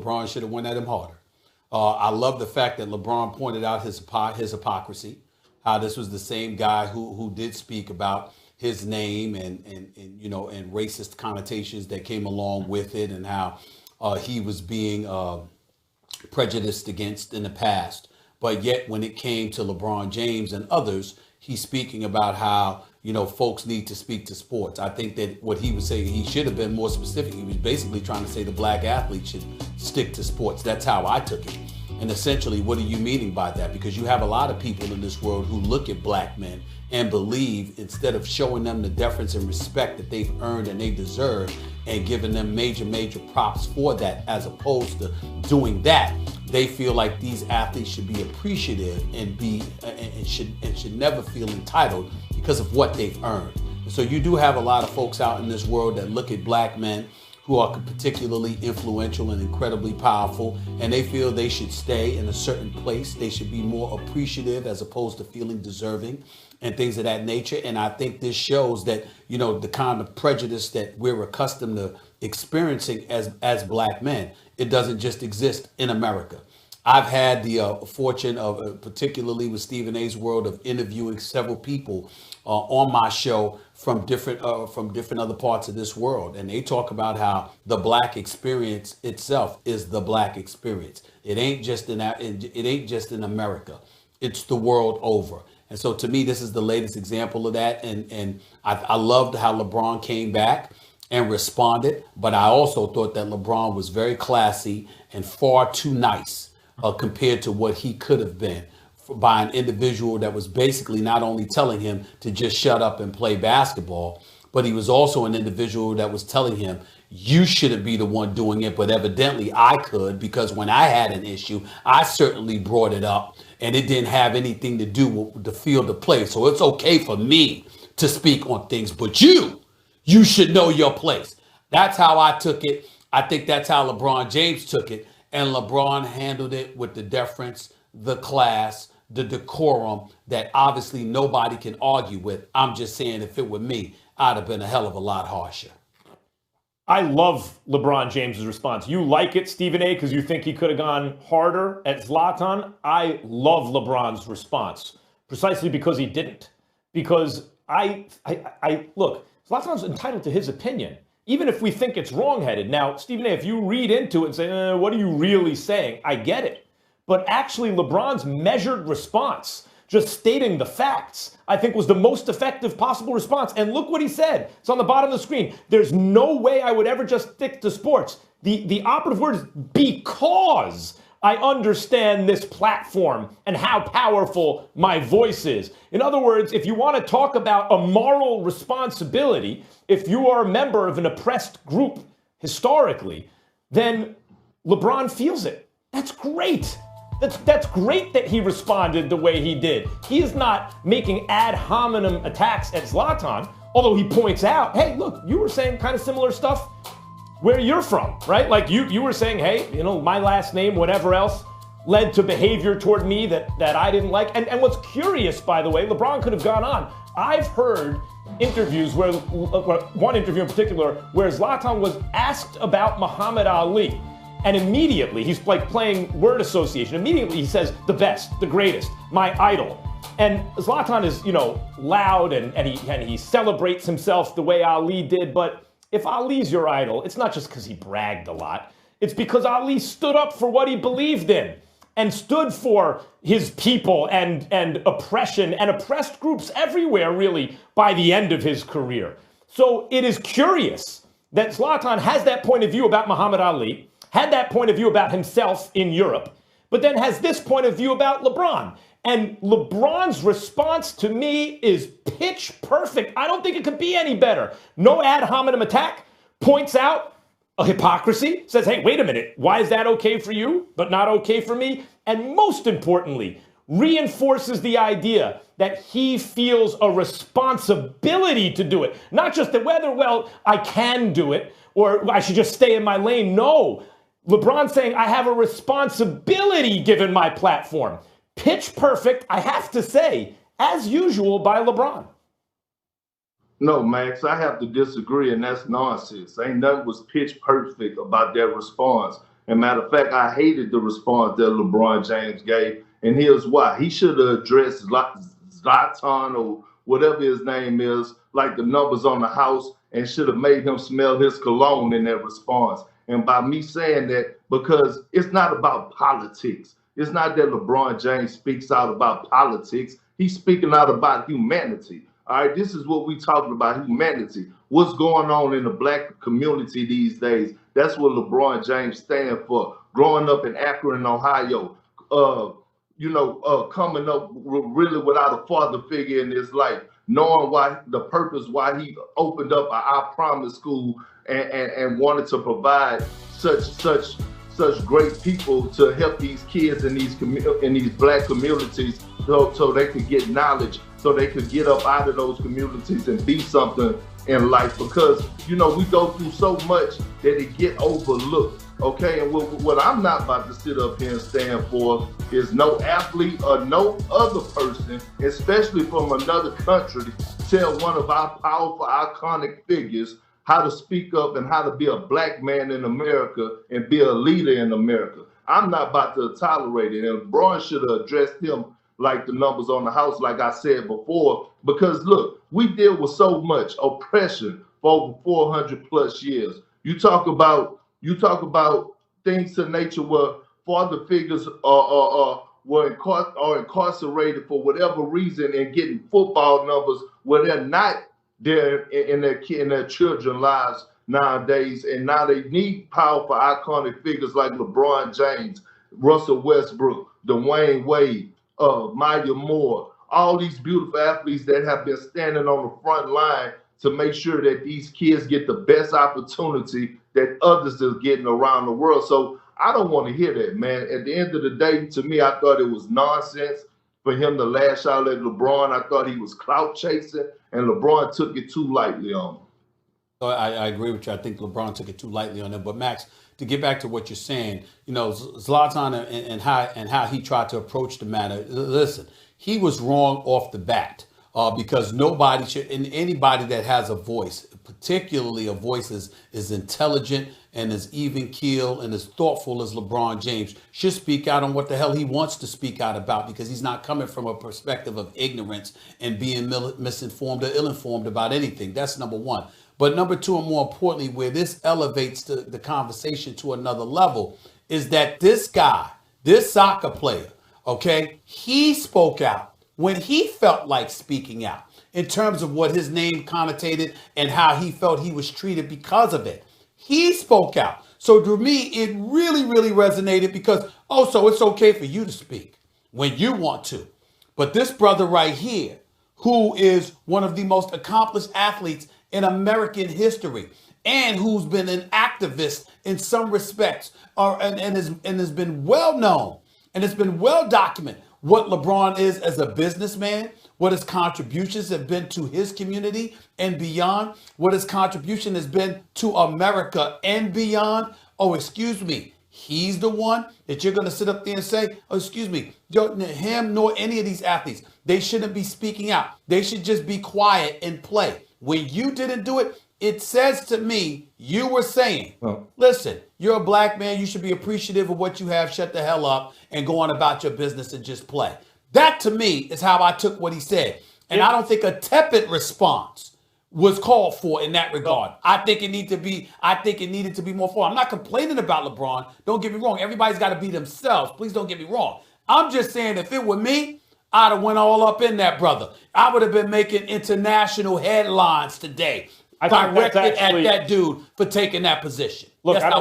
LeBron should have went at him harder. I love the fact that LeBron pointed out his hypocrisy, how this was the same guy who did speak about his name and and racist connotations that came along with it, and how he was being prejudiced against in the past. But yet, when it came to LeBron James and others, he's speaking about how, folks need to speak to sports. I think that what he was saying, he should have been more specific. He was basically trying to say the black athlete should stick to sports. That's how I took it. And essentially, what are you meaning by that? Because you have a lot of people in this world who look at black men and believe, instead of showing them the deference and respect that they've earned and they deserve, and giving them major props for that, as opposed to doing that, they feel like these athletes should be appreciative and should never feel entitled because of what they've earned. And so you do have a lot of folks out in this world that look at black men who are particularly influential and incredibly powerful, and they feel they should stay in a certain place. They should be more appreciative as opposed to feeling deserving and things of that nature. And I think this shows that, the kind of prejudice that we're accustomed to experiencing as black men, it doesn't just exist in America. I've had the fortune of, particularly with Stephen A's world, of interviewing several people on my show from different other parts of this world, and they talk about how the black experience itself is the black experience. It ain't just in America; it's the world over. And so, to me, this is the latest example of that. And I loved how LeBron came back and responded, but I also thought that LeBron was very classy and far too nice compared to what he could have been by an individual that was basically not only telling him to just shut up and play basketball, but he was also an individual that was telling him, you shouldn't be the one doing it, but evidently I could, because when I had an issue, I certainly brought it up, and it didn't have anything to do with the field of play. So it's okay for me to speak on things, but you should know your place. That's how I took it. I think that's how LeBron James took it. And LeBron handled it with the deference, the class, the decorum that obviously nobody can argue with. I'm just saying, if it were me, I'd have been a hell of a lot harsher. I love LeBron James's response. You like it, Stephen A., because you think he could have gone harder at Zlatan? I love LeBron's response precisely because he didn't. Because I look, Zlatan's entitled to his opinion, even if we think it's wrongheaded. Now, Stephen A., if you read into it and say, what are you really saying? I get it. But actually, LeBron's measured response, just stating the facts, I think was the most effective possible response. And look what he said. It's on the bottom of the screen. There's no way I would ever just stick to sports. The operative word is because I understand this platform and how powerful my voice is. In other words, if you want to talk about a moral responsibility, if you are a member of an oppressed group historically, then LeBron feels it. That's great. That's great that he responded the way he did. He is not making ad hominem attacks at Zlatan, although he points out, hey, look, you were saying kind of similar stuff where you're from, right? Like you were saying, hey, my last name, whatever else, led to behavior toward me that I didn't like. And what's curious, by the way, LeBron could have gone on. I've heard interviews where, one interview in particular, where Zlatan was asked about Muhammad Ali. And immediately, he's like playing word association. Immediately, he says, the best, the greatest, my idol. And Zlatan is, loud and he celebrates himself the way Ali did. But if Ali's your idol, it's not just because he bragged a lot. It's because Ali stood up for what he believed in and stood for his people and oppression and oppressed groups everywhere, really, by the end of his career. So it is curious that Zlatan has that point of view about Muhammad Ali, had that point of view about himself in Europe, but then has this point of view about LeBron. And LeBron's response to me is pitch perfect. I don't think it could be any better. No ad hominem attack, points out a hypocrisy, says, hey, wait a minute, why is that okay for you, but not okay for me? And most importantly, reinforces the idea that he feels a responsibility to do it. Not just that whether, I can do it, or I should just stay in my lane. No. LeBron saying, I have a responsibility given my platform. Pitch perfect, I have to say, as usual by LeBron. No, Max, I have to disagree, and that's nonsense. Ain't nothing was pitch perfect about that response. And matter of fact, I hated the response that LeBron James gave. And here's why. He should have addressed Zlatan or whatever his name is, like the numbers on the house, and should have made him smell his cologne in that response. And by me saying that, because it's not about politics. It's not that LeBron James speaks out about politics. He's speaking out about humanity. All right, this is what we're talking about, humanity. What's going on in the black community these days? That's what LeBron James stands for. Growing up in Akron, Ohio, coming up really without a father figure in his life, knowing why the purpose why he opened up I Promise School and wanted to provide such great people to help these kids in these black communities so they could get knowledge, so they could get up out of those communities and be something in life. Because we go through so much that it get overlooked. Okay, and what I'm not about to sit up here and stand for is no athlete or no other person, especially from another country, tell one of our powerful, iconic figures how to speak up and how to be a black man in America and be a leader in America. I'm not about to tolerate it. And LeBron should have addressed him like the numbers on the house, like I said before, because look, we deal with so much oppression for over 400 plus years. You talk about things to nature where father figures are incarcerated for whatever reason and getting football numbers where they're not there in their children's lives nowadays. And now they need powerful, iconic figures like LeBron James, Russell Westbrook, Dwayne Wade, Maya Moore, all these beautiful athletes that have been standing on the front line to make sure that these kids get the best opportunity that others are getting around the world. So I don't want to hear that, man. At the end of the day, to me, I thought it was nonsense for him to lash out at LeBron. I thought he was clout chasing, and LeBron took it too lightly on him. I agree with you. I think LeBron took it too lightly on him. But Max, to get back to what you're saying, Zlatan and how he tried to approach the matter. Listen, he was wrong off the bat. Because nobody should, and anybody that has a voice, particularly a voice is intelligent and as even keel and as thoughtful as LeBron James, should speak out on what the hell he wants to speak out about, because he's not coming from a perspective of ignorance and being misinformed or ill-informed about anything. That's number one. But number two, and more importantly, where this elevates the conversation to another level, is that this guy, this soccer player, okay, he spoke out when he felt like speaking out in terms of what his name connotated and how he felt he was treated because of it. He spoke out. So to me, it really, really resonated because, so it's okay for you to speak when you want to. But this brother right here, who is one of the most accomplished athletes in American history and who's been an activist in some respects and has been well known and has been well documented, what LeBron is as a businessman, what his contributions have been to his community and beyond, what his contribution has been to America and beyond. Oh, excuse me. He's the one that you're going to sit up there and say, oh, excuse me, him nor any of these athletes, they shouldn't be speaking out. They should just be quiet and play. When you didn't do it, it says to me, you were saying, listen, you're a black man. You should be appreciative of what you have. Shut the hell up and go on about your business and just play. That to me is how I took what he said. And I don't think a tepid response was called for in that regard. I think it needed to be more formal. I'm not complaining about LeBron. Don't get me wrong. Everybody's got to be themselves. Please don't get me wrong. I'm just saying if it were me, I'd have went all up in that, brother. I would have been making international headlines today. Directed at that dude for taking that position. Look, yes,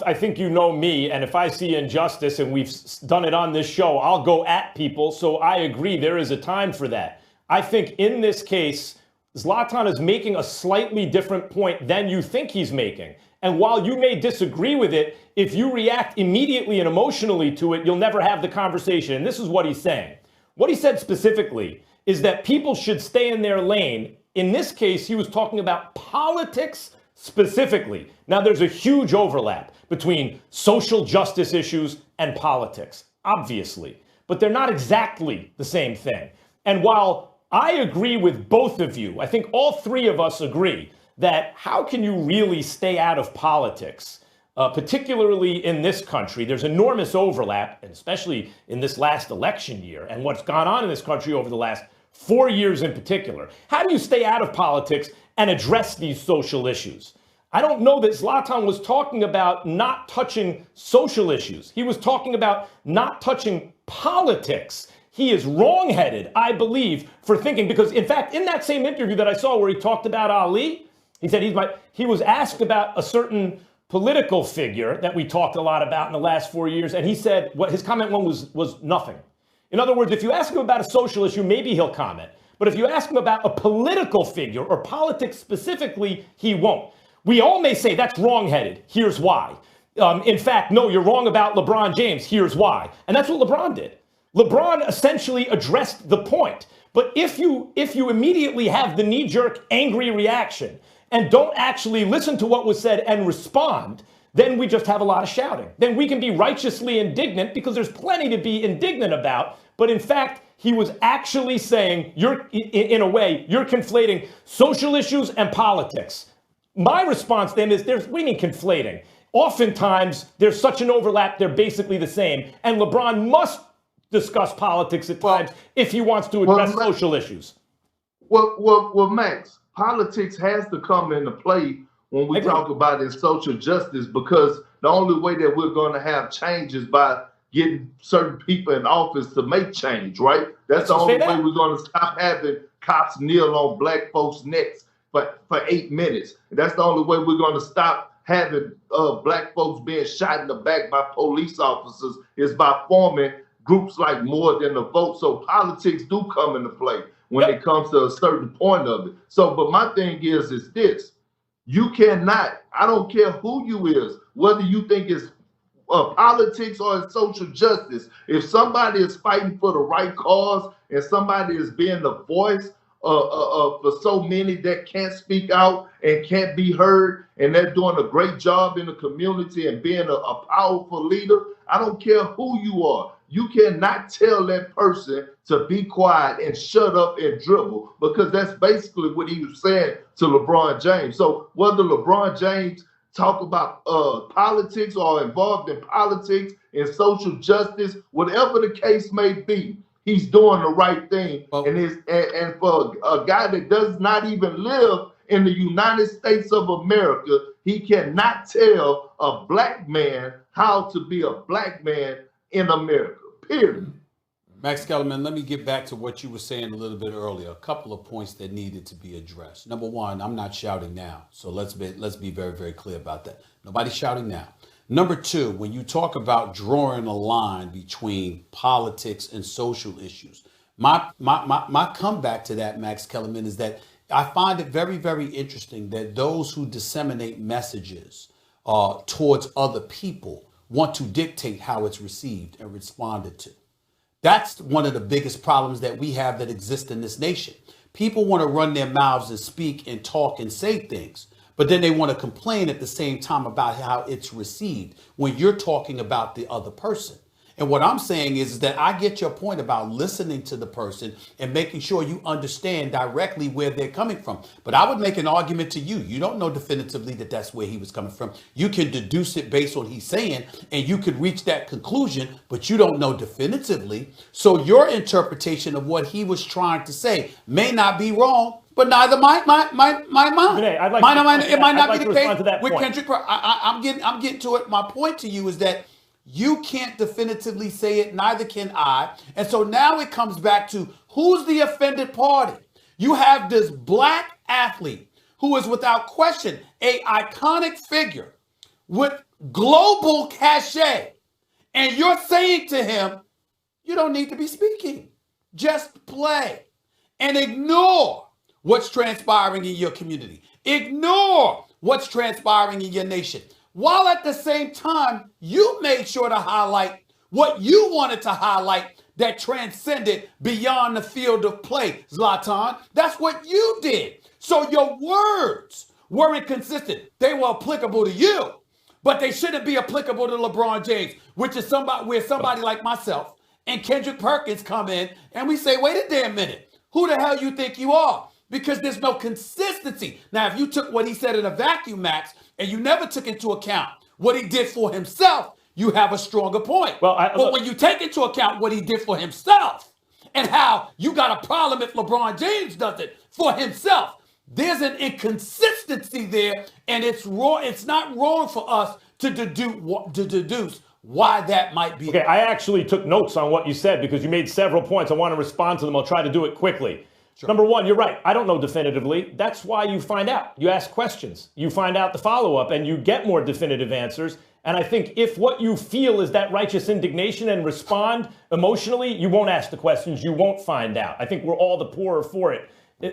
I think you know me, and if I see injustice, and we've done it on this show, I'll go at people. So I agree, there is a time for that. I think in this case, Zlatan is making a slightly different point than you think he's making. And while you may disagree with it, if you react immediately and emotionally to it, you'll never have the conversation. And this is what he's saying. What he said specifically is that people should stay in their lane. In this case, he was talking about politics specifically. Now, there's a huge overlap between social justice issues and politics, obviously, but they're not exactly the same thing. And while I agree with both of you, I think all three of us agree that how can you really stay out of politics particularly in this country, there's enormous overlap, and especially in this last election year and what's gone on in this country over the last 4 years in particular. How do you stay out of politics and address these social issues? I don't know that Zlatan was talking about not touching social issues. He was talking about not touching politics. He is wrongheaded, I believe, for thinking, because in fact, in that same interview that I saw where he talked about Ali, he said he was asked about a certain political figure that we talked a lot about in the last 4 years, and he said what his comment one was nothing. In other words, if you ask him about a social issue, maybe he'll comment. But if you ask him about a political figure or politics specifically, he won't. We all may say that's wrongheaded. Here's why. In fact, no, you're wrong about LeBron James. Here's why. And that's what LeBron did. LeBron essentially addressed the point. But if you immediately have the knee-jerk angry reaction and don't actually listen to what was said and respond, then we just have a lot of shouting. Then we can be righteously indignant because there's plenty to be indignant about. But in fact, he was actually saying, in a way, you're conflating social issues and politics. My response then is, we mean conflating. Oftentimes, there's such an overlap, they're basically the same. And LeBron must discuss politics at times if he wants to address social issues. Well, Max, politics has to come into play when we talk about in social justice, because the only way that we're going to have change is by getting certain people in office to make change, right? That's the only way we're going to stop having cops kneel on black folks' necks for 8 minutes. That's the only way we're going to stop having black folks being shot in the back by police officers, is by forming groups like More Than a Vote. So politics do come into play when it comes to a certain point of it. So, but my thing is this: you cannot, I don't care who you is, whether you think it's politics or it's social justice. If somebody is fighting for the right cause and somebody is being the voice for so many that can't speak out and can't be heard, and they're doing a great job in the community and being a powerful leader, I don't care who you are. You cannot tell that person to be quiet and shut up and dribble, because that's basically what he was saying to LeBron James. So whether LeBron James talk about politics or involved in politics and social justice, whatever the case may be, he's doing the right thing. And for a guy that does not even live in the United States of America, he cannot tell a black man how to be a black man in America, period. Max Kellerman, let me get back to what you were saying a little bit earlier. A couple of points that needed to be addressed. Number one, I'm not shouting now. So let's be very, very clear about that. Nobody's shouting now. Number two, when you talk about drawing a line between politics and social issues, my comeback to that, Max Kellerman, is that I find it very, very interesting that those who disseminate messages towards other people want to dictate how it's received and responded to. That's one of the biggest problems that we have that exist in this nation. People want to run their mouths and speak and talk and say things, but then they want to complain at the same time about how it's received when you're talking about the other person. And what I'm saying is that I get your point about listening to the person and making sure you understand directly where they're coming from. But I would make an argument to you. You don't know definitively that that's where he was coming from. You can deduce it based on what he's saying, and you could reach that conclusion, but you don't know definitively. So your interpretation of what he was trying to say may not be wrong, but neither might mine. It might not be the case with Kendrick. I'm getting to it. My point to you is that you can't definitively say it, neither can I. And so now it comes back to who's the offended party. You have this black athlete who is without question an iconic figure with global cachet. And you're saying to him, you don't need to be speaking. Just play and ignore what's transpiring in your community. Ignore what's transpiring in your nation. While at the same time, you made sure to highlight what you wanted to highlight that transcended beyond the field of play, Zlatan. That's what you did. So your words weren't consistent. They were applicable to you, but they shouldn't be applicable to LeBron James, which is somebody like myself and Kendrick Perkins come in and we say, wait a damn minute, who the hell you think you are? Because there's no consistency. Now, if you took what he said in a vacuum, Max, and you never took into account what he did for himself, you have a stronger point. Well, but when you take into account what he did for himself and how you got a problem if LeBron James does it for himself, there's an inconsistency there, and it's wrong. It's not wrong for us to deduce why that might be. Okay, I actually took notes on what you said because you made several points. I want to respond to them. I'll try to do it quickly. Sure. Number one, you're right. I don't know definitively. That's why you find out. You ask questions. You find out the follow-up, and you get more definitive answers. And I think if what you feel is that righteous indignation and respond emotionally, you won't ask the questions. You won't find out. I think we're all the poorer for it,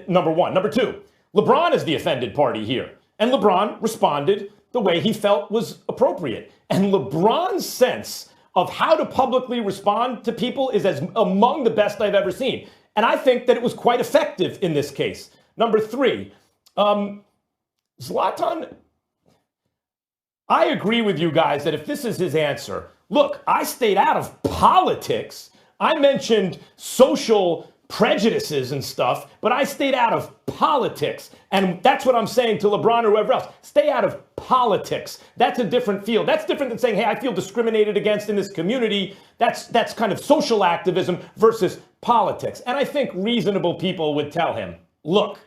number one. Number two, LeBron is the offended party here. And LeBron responded the way he felt was appropriate. And LeBron's sense of how to publicly respond to people is among the best I've ever seen. And I think that it was quite effective in this case. Number three, Zlatan, I agree with you guys that if this is his answer, look, I stayed out of politics. I mentioned social prejudices and stuff, but I stayed out of politics. And that's what I'm saying to LeBron or whoever else. Stay out of politics. That's a different field. That's different than saying, hey, I feel discriminated against in this community. That's kind of social activism versus politics. And I think reasonable people would tell him, look,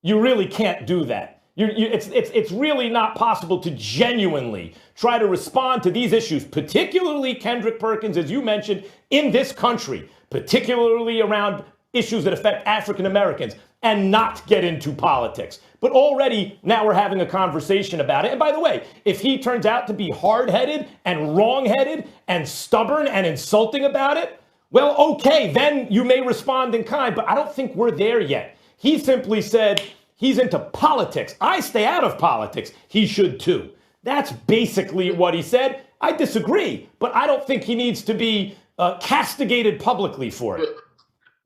you really can't do that. It's really not possible to genuinely try to respond to these issues, particularly Kendrick Perkins, as you mentioned, in this country, particularly around issues that affect African Americans, and not get into politics. But already now we're having a conversation about it. And by the way, if he turns out to be hard-headed and wrong-headed and stubborn and insulting about it, well, okay, then you may respond in kind, but I don't think we're there yet. He simply said he's into politics. I stay out of politics. He should too. That's basically what he said. I disagree, but I don't think he needs to be castigated publicly for it.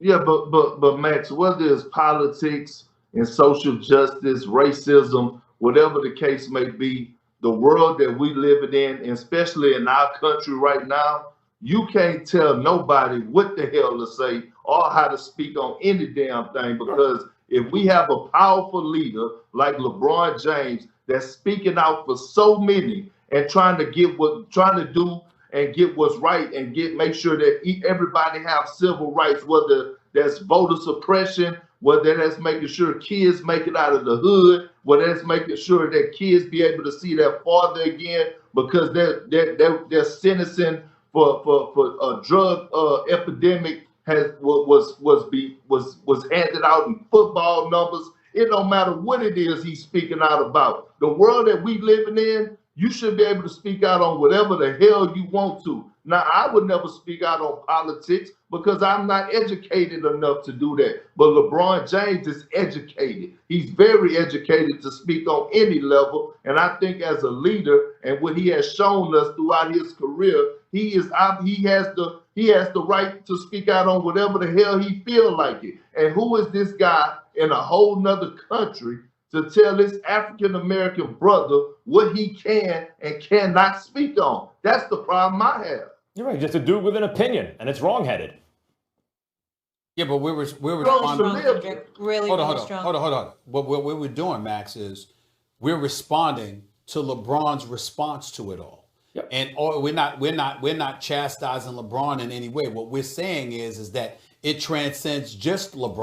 Yeah, but Max, whether it's politics and social justice, racism, whatever the case may be, the world that we live in, and especially in our country right now, you can't tell nobody what the hell to say or how to speak on any damn thing, because if we have a powerful leader like LeBron James that's speaking out for so many and trying to do and get what's right and make sure that everybody have civil rights, whether that's voter suppression, whether that's making sure kids make it out of the hood, whether that's making sure that kids be able to see their father again because they're sentencing for a drug epidemic was handed out in football numbers. It don't matter what it is he's speaking out about. The world that we living in, you should be able to speak out on whatever the hell you want to. Now, I would never speak out on politics because I'm not educated enough to do that. But LeBron James is educated. He's very educated to speak on any level. And I think as a leader and what he has shown us throughout his career, he has the right to speak out on whatever the hell he feel like it. And who is this guy in a whole nother country to tell his African-American brother what he can and cannot speak on? That's the problem I have. You're right, just a dude with an opinion, and it's wrong-headed. Yeah, but we're responding. Really hold on. What we're doing, Max, is we're responding to LeBron's response to it all. Yep. And we're not chastising LeBron in any way. What we're saying is that it transcends just LeBron.